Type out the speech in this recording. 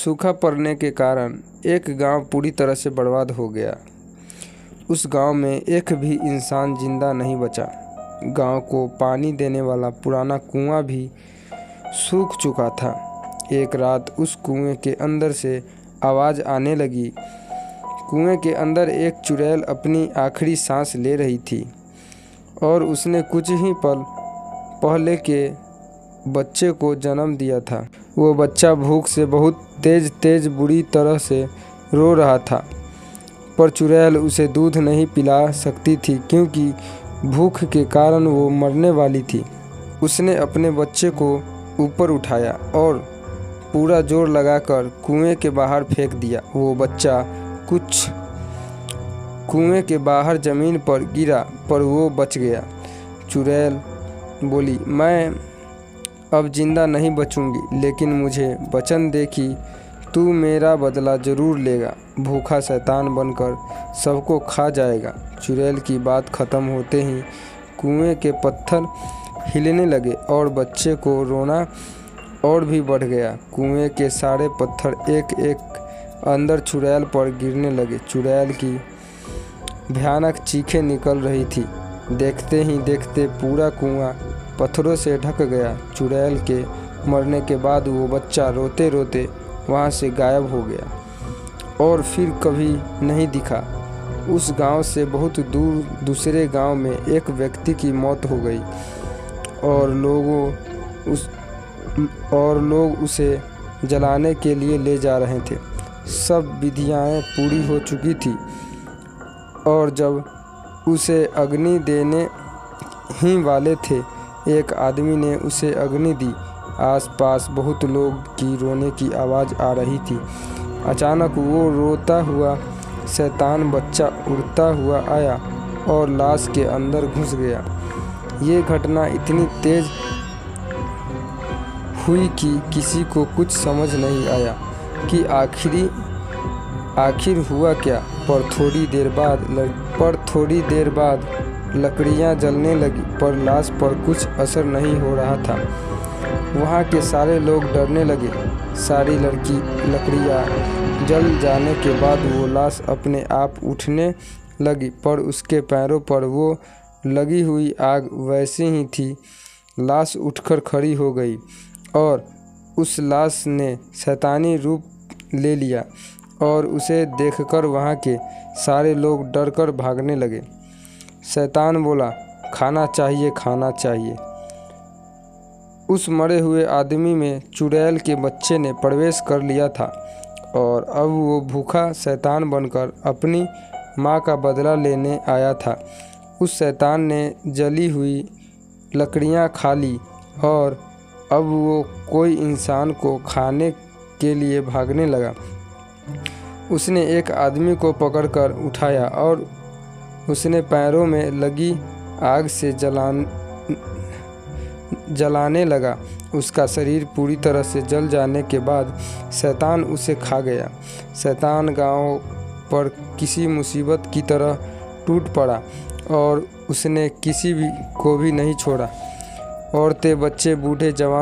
सूखा पड़ने के कारण एक गांव पूरी तरह से बर्बाद हो गया। उस गांव में एक भी इंसान जिंदा नहीं बचा। गांव को पानी देने वाला पुराना कुआं भी सूख चुका था। एक रात उस कुएं के अंदर से आवाज़ आने लगी। कुएं के अंदर एक चुड़ैल अपनी आखिरी सांस ले रही थी और उसने कुछ ही पल पहले के बच्चे को जन्म दिया था। वो बच्चा भूख से बहुत तेज बुरी तरह से रो रहा था, पर चुड़ैल उसे दूध नहीं पिला सकती थी क्योंकि भूख के कारण वो मरने वाली थी। उसने अपने बच्चे को ऊपर उठाया और पूरा जोर लगाकर कुएं के बाहर फेंक दिया। वो बच्चा कुछ कुएं के बाहर ज़मीन पर गिरा, पर वो बच गया। चुड़ैल बोली, मैं अब जिंदा नहीं बचूंगी, लेकिन मुझे वचन दे कि तू मेरा बदला ज़रूर लेगा। भूखा शैतान बनकर सबको खा जाएगा। चुड़ैल की बात ख़त्म होते ही कुएं के पत्थर हिलने लगे और बच्चे को रोना और भी बढ़ गया। कुएं के सारे पत्थर एक एक अंदर चुड़ैल पर गिरने लगे। चुड़ैल की भयानक चीखें निकल रही थी। देखते ही देखते पूरा कुआं पत्थरों से ढक गया। चुड़ैल के मरने के बाद वो बच्चा रोते रोते वहाँ से गायब हो गया और फिर कभी नहीं दिखा। उस गांव से बहुत दूर दूसरे गांव में एक व्यक्ति की मौत हो गई और लोग उसे जलाने के लिए ले जा रहे थे। सब विधियाँ पूरी हो चुकी थी और जब उसे अग्नि देने ही वाले थे, एक आदमी ने उसे अग्नि दी। आसपास बहुत लोग की रोने की आवाज़ आ रही थी। अचानक वो रोता हुआ शैतान बच्चा उड़ता हुआ आया और लाश के अंदर घुस गया। ये घटना इतनी तेज हुई कि किसी को कुछ समझ नहीं आया कि आखिर हुआ क्या। पर थोड़ी देर बाद लकड़ियां जलने लगी, पर लाश पर कुछ असर नहीं हो रहा था। वहाँ के सारे लोग डरने लगे। सारी लकड़ियां जल जाने के बाद वो लाश अपने आप उठने लगी, पर उसके पैरों पर वो लगी हुई आग वैसी ही थी। लाश उठकर खड़ी हो गई और उस लाश ने शैतानी रूप ले लिया और उसे देखकर वहाँ के सारे लोग डरकर भागने लगे। शैतान बोला, खाना चाहिए, खाना चाहिए। उस मरे हुए आदमी में चुड़ैल के बच्चे ने प्रवेश कर लिया था और अब वो भूखा शैतान बनकर अपनी माँ का बदला लेने आया था। उस शैतान ने जली हुई लकड़ियाँ खा ली और अब वो कोई इंसान को खाने के लिए भागने लगा। उसने एक आदमी को पकड़कर उठाया और उसने पैरों में लगी आग से जलाने लगा। उसका शरीर पूरी तरह से जल जाने के बाद शैतान उसे खा गया। शैतान गांव पर किसी मुसीबत की तरह टूट पड़ा और उसने किसी को भी नहीं छोड़ा। औरतें, बच्चे, बूढ़े, जवान